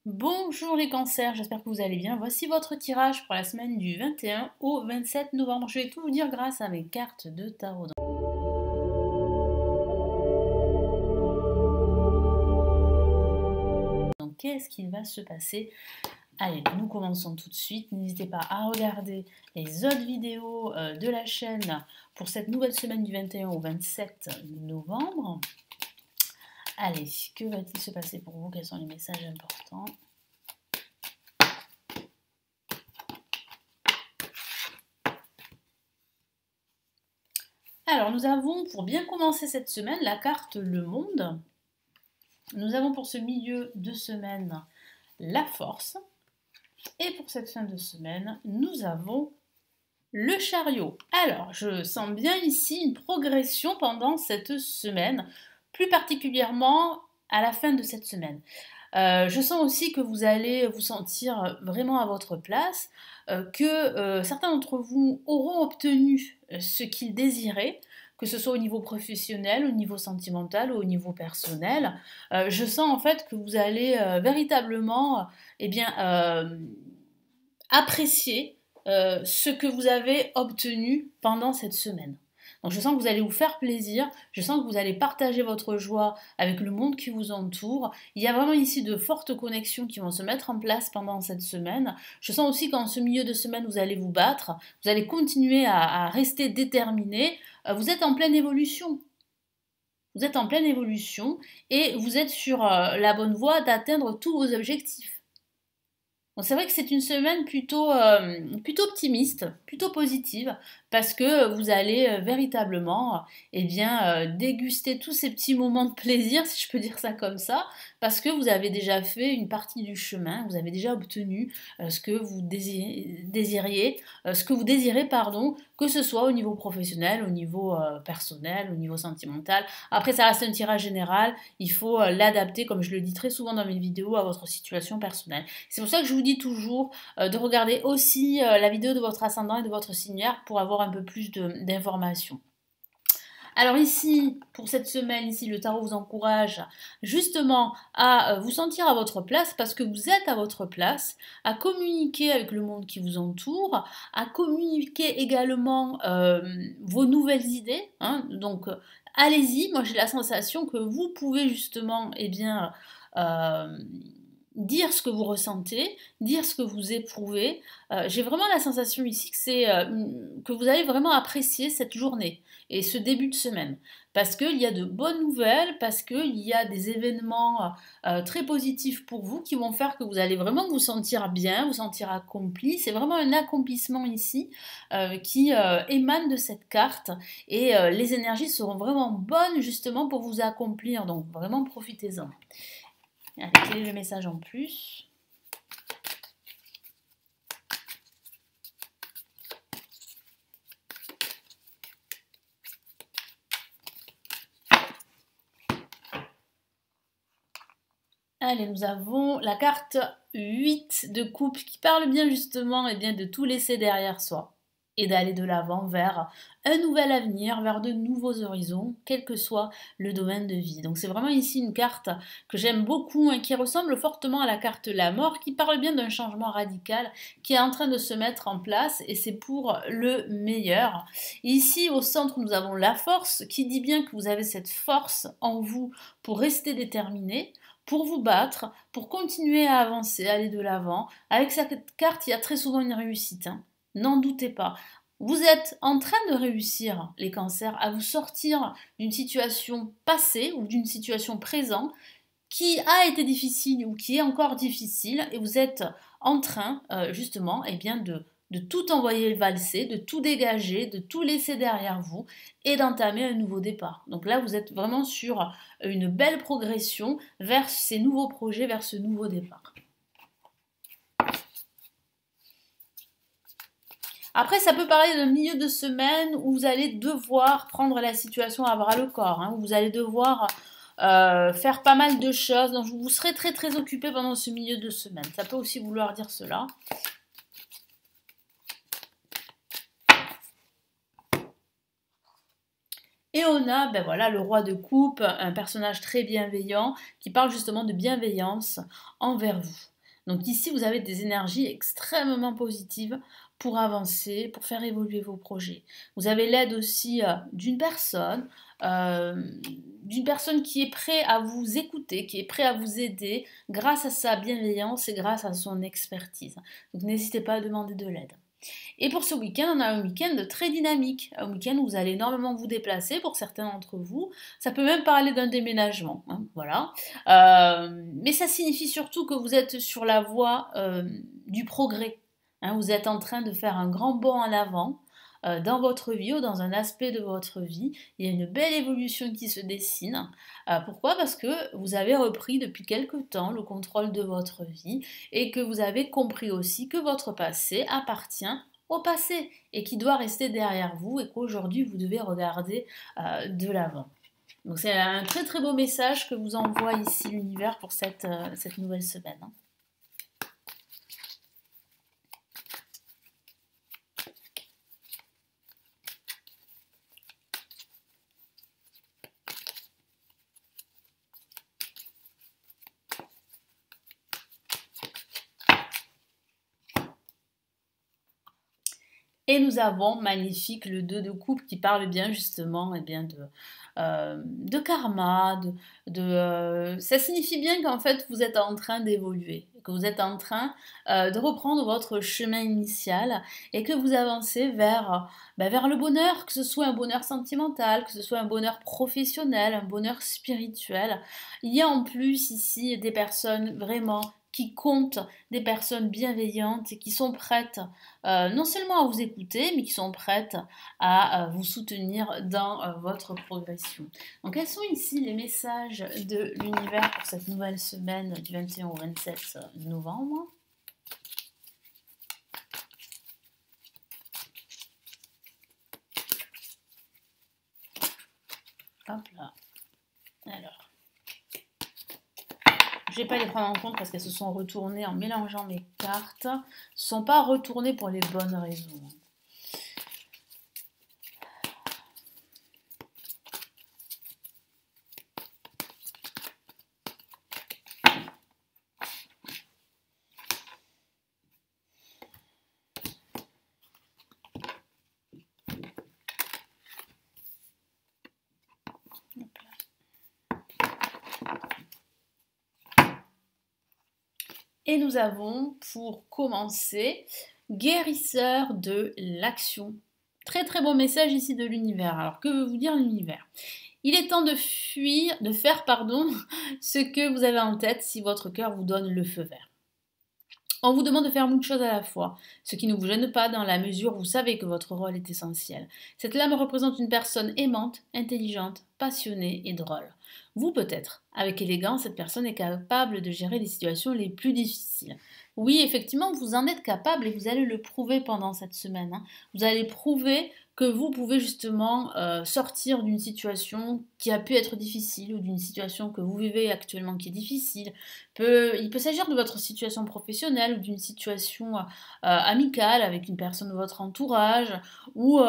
Bonjour les cancers, j'espère que vous allez bien. Voici votre tirage pour la semaine du 21 au 27 novembre. Je vais tout vous dire grâce à mes cartes de tarot. Donc qu'est-ce qui va se passer? Allez, nous commençons tout de suite. N'hésitez pas à regarder les autres vidéos de la chaîne pour cette nouvelle semaine du 21 au 27 novembre. Allez, que va-t-il se passer pour vous? Quels sont les messages importants? Alors, nous avons, pour bien commencer cette semaine, la carte Le Monde. Nous avons pour ce milieu de semaine la force. Et pour cette fin de semaine, nous avons le chariot. Alors, je sens bien ici une progression pendant cette semaine, plus particulièrement à la fin de cette semaine. Je sens aussi que vous allez vous sentir vraiment à votre place, que certains d'entre vous auront obtenu ce qu'ils désiraient, que ce soit au niveau professionnel, au niveau sentimental ou au niveau personnel. Je sens en fait que vous allez véritablement apprécier ce que vous avez obtenu pendant cette semaine. Donc je sens que vous allez vous faire plaisir, je sens que vous allez partager votre joie avec le monde qui vous entoure. Il y a vraiment ici de fortes connexions qui vont se mettre en place pendant cette semaine. Je sens aussi qu'en ce milieu de semaine, vous allez vous battre, vous allez continuer à rester déterminé. Vous êtes en pleine évolution. Vous êtes en pleine évolution et vous êtes sur la bonne voie d'atteindre tous vos objectifs. Donc c'est vrai que c'est une semaine plutôt optimiste, plutôt positive, parce que vous allez véritablement déguster tous ces petits moments de plaisir, si je peux dire ça comme ça, parce que vous avez déjà fait une partie du chemin, vous avez déjà obtenu ce que vous désirez, pardon, que ce soit au niveau professionnel, au niveau personnel, au niveau sentimental. Après, ça reste un tirage général, il faut l'adapter, comme je le dis très souvent dans mes vidéos, à votre situation personnelle. C'est pour ça que je vous dis toujours de regarder aussi la vidéo de votre ascendant et de votre signaire pour avoir un peu plus d'informations. Alors ici, pour cette semaine, ici, le tarot vous encourage justement à vous sentir à votre place parce que vous êtes à votre place, à communiquer avec le monde qui vous entoure, à communiquer également vos nouvelles idées. Hein, donc, allez-y. Moi, j'ai la sensation que vous pouvez justement, dire ce que vous ressentez, dire ce que vous éprouvez. J'ai vraiment la sensation ici que vous allez vraiment apprécier cette journée et ce début de semaine. Parce qu'il y a de bonnes nouvelles, parce qu'il y a des événements très positifs pour vous qui vont faire que vous allez vraiment vous sentir bien, vous sentir accompli. C'est vraiment un accomplissement ici qui émane de cette carte et les énergies seront vraiment bonnes justement pour vous accomplir. Donc vraiment profitez-en. Allez, quel est le message en plus? Allez, nous avons la carte 8 de coupe qui parle bien justement de tout laisser derrière soi et d'aller de l'avant vers un nouvel avenir, vers de nouveaux horizons, quel que soit le domaine de vie. Donc c'est vraiment ici une carte que j'aime beaucoup, qui ressemble fortement à la carte La Mort, qui parle bien d'un changement radical qui est en train de se mettre en place et c'est pour le meilleur. Ici au centre nous avons la force qui dit bien que vous avez cette force en vous pour rester déterminé, pour vous battre, pour continuer à avancer, aller de l'avant. Avec cette carte, il y a très souvent une réussite. N'en doutez pas. Vous êtes en train de réussir, les cancers, à vous sortir d'une situation passée ou d'une situation présente qui a été difficile ou qui est encore difficile et vous êtes en train justement de tout envoyer valser, de tout dégager, de tout laisser derrière vous et d'entamer un nouveau départ. Donc là, vous êtes vraiment sur une belle progression vers ces nouveaux projets, vers ce nouveau départ. Après, ça peut parler d'un milieu de semaine où vous allez devoir prendre la situation à bras le corps, où vous allez devoir faire pas mal de choses. Donc, vous serez très très occupé pendant ce milieu de semaine. Ça peut aussi vouloir dire cela. Et on a, ben voilà, le roi de coupe, un personnage très bienveillant qui parle justement de bienveillance envers vous. Donc ici, vous avez des énergies extrêmement positives pour avancer, pour faire évoluer vos projets. Vous avez l'aide aussi euh, d'une personne qui est prête à vous écouter, qui est prête à vous aider grâce à sa bienveillance et grâce à son expertise. Donc n'hésitez pas à demander de l'aide. Et pour ce week-end, on a un week-end très dynamique, un week-end où vous allez énormément vous déplacer pour certains d'entre vous. Ça peut même parler d'un déménagement, hein, voilà. Mais ça signifie surtout que vous êtes sur la voie du progrès. Hein, vous êtes en train de faire un grand bond en avant dans votre vie ou dans un aspect de votre vie. Il y a une belle évolution qui se dessine. Pourquoi? Parce que vous avez repris depuis quelque temps le contrôle de votre vie et que vous avez compris aussi que votre passé appartient au passé et qui doit rester derrière vous et qu'aujourd'hui vous devez regarder de l'avant. Donc c'est un très très beau message que vous envoie ici l'univers pour cette nouvelle semaine. Hein. Et nous avons magnifique le 2 de coupe qui parle bien justement de karma. Ça signifie bien qu'en fait vous êtes en train d'évoluer, que vous êtes en train de reprendre votre chemin initial et que vous avancez vers le bonheur, que ce soit un bonheur sentimental, que ce soit un bonheur professionnel, un bonheur spirituel. Il y a en plus ici des personnes vraiment qui comptent, des personnes bienveillantes et qui sont prêtes non seulement à vous écouter, mais qui sont prêtes à vous soutenir dans votre progression. Donc quels sont ici les messages de l'univers pour cette nouvelle semaine du 21 au 27 novembre? Hop là. Alors. Je ne vais pas les prendre en compte parce qu'elles se sont retournées en mélangeant mes cartes. Elles ne sont pas retournées pour les bonnes raisons. Et nous avons, pour commencer, guérisseur de l'action. Très très beau message ici de l'univers. Alors que veut vous dire l'univers? Il est temps de fuir, de faire ce que vous avez en tête si votre cœur vous donne le feu vert. On vous demande de faire beaucoup de choses à la fois, ce qui ne vous gêne pas dans la mesure où vous savez que votre rôle est essentiel. Cette lame représente une personne aimante, intelligente, passionnée et drôle. Vous peut-être, avec élégance, cette personne est capable de gérer les situations les plus difficiles. Oui, effectivement, vous en êtes capable et vous allez le prouver pendant cette semaine. Hein. Vous allez prouver que vous pouvez justement sortir d'une situation qui a pu être difficile ou d'une situation que vous vivez actuellement qui est difficile. Il peut s'agir de votre situation professionnelle ou d'une situation amicale avec une personne de votre entourage ou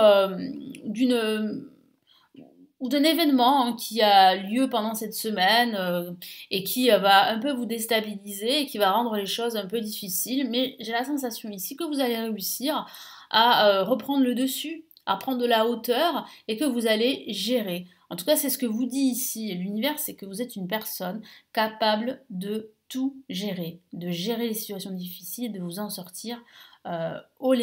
d'un événement hein, qui a lieu pendant cette semaine et qui va un peu vous déstabiliser et qui va rendre les choses un peu difficiles. Mais j'ai la sensation ici que vous allez réussir à reprendre le dessus, à prendre de la hauteur et que vous allez gérer. En tout cas, c'est ce que vous dit ici l'univers, c'est que vous êtes une personne capable de tout gérer, de gérer les situations difficiles et de vous en sortir haut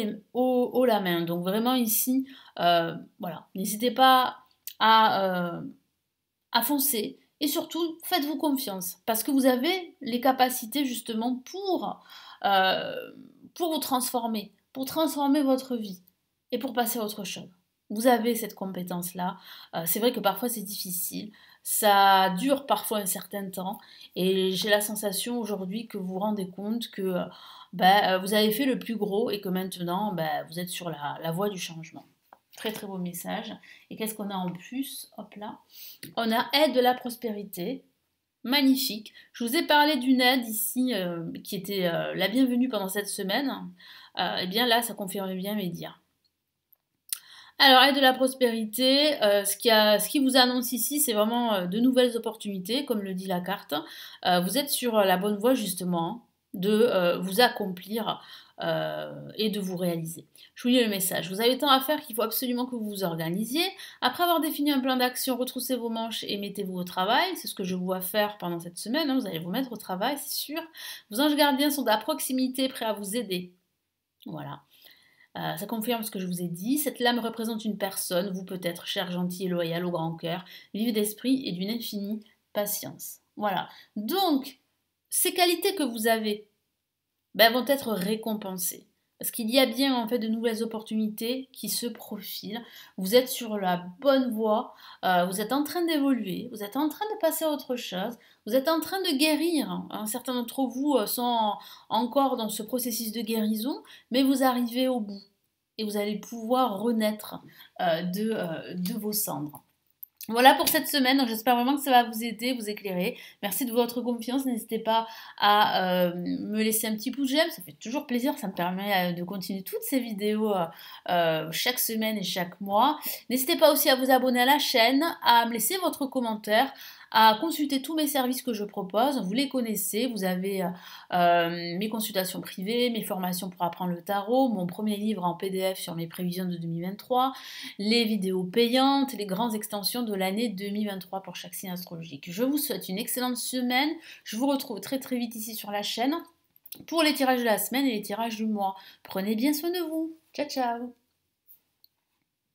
la main. Donc vraiment ici, voilà, n'hésitez pas à foncer et surtout faites-vous confiance parce que vous avez les capacités justement pour vous transformer, pour transformer votre vie et pour passer à autre chose. Vous avez cette compétence-là. C'est vrai que parfois c'est difficile, ça dure parfois un certain temps et j'ai la sensation aujourd'hui que vous vous rendez compte que vous avez fait le plus gros et que maintenant vous êtes sur la voie du changement. Très très beau message. Et qu'est-ce qu'on a en plus? Hop là. On a aide de la prospérité. Magnifique. Je vous ai parlé d'une aide ici qui était la bienvenue pendant cette semaine. Et bien là, ça confirme bien mes dires. Alors, aide de la prospérité, ce qui vous annonce ici, c'est vraiment de nouvelles opportunités, comme le dit la carte. Vous êtes sur la bonne voie, justement. de vous accomplir et de vous réaliser. Je vous lis le message. Vous avez tant à faire qu'il faut absolument que vous vous organisiez. Après avoir défini un plan d'action, retroussez vos manches et mettez-vous au travail. C'est ce que je vous vois faire pendant cette semaine. Hein. Vous allez vous mettre au travail, c'est sûr. Vos anges gardiens sont à proximité, prêts à vous aider. Voilà. Ça confirme ce que je vous ai dit. Cette lame représente une personne, vous peut-être, cher, gentil et loyal, au grand cœur, vive d'esprit et d'une infinie patience. Voilà. Donc, ces qualités que vous avez vont être récompensées. Parce qu'il y a bien en fait de nouvelles opportunités qui se profilent. Vous êtes sur la bonne voie, vous êtes en train d'évoluer, vous êtes en train de passer à autre chose, vous êêtes en train de guérir. Certains d'entre vous sont encore dans ce processus de guérison, mais vous arrivez au bout et vous allez pouvoir renaître de vos cendres. Voilà pour cette semaine, j'espère vraiment que ça va vous aider, vous éclairer. Merci de votre confiance, n'hésitez pas à me laisser un petit pouce j'aime, ça fait toujours plaisir, ça me permet de continuer toutes ces vidéos chaque semaine et chaque mois. N'hésitez pas aussi à vous abonner à la chaîne, à me laisser votre commentaire, à consulter tous mes services que je propose, vous les connaissez, vous avez mes consultations privées, mes formations pour apprendre le tarot, mon premier livre en PDF sur mes prévisions de 2023, les vidéos payantes, les grandes extensions de l'année 2023 pour chaque signe astrologique. Je vous souhaite une excellente semaine, je vous retrouve très très vite ici sur la chaîne pour les tirages de la semaine et les tirages du mois. Prenez bien soin de vous, ciao ciao.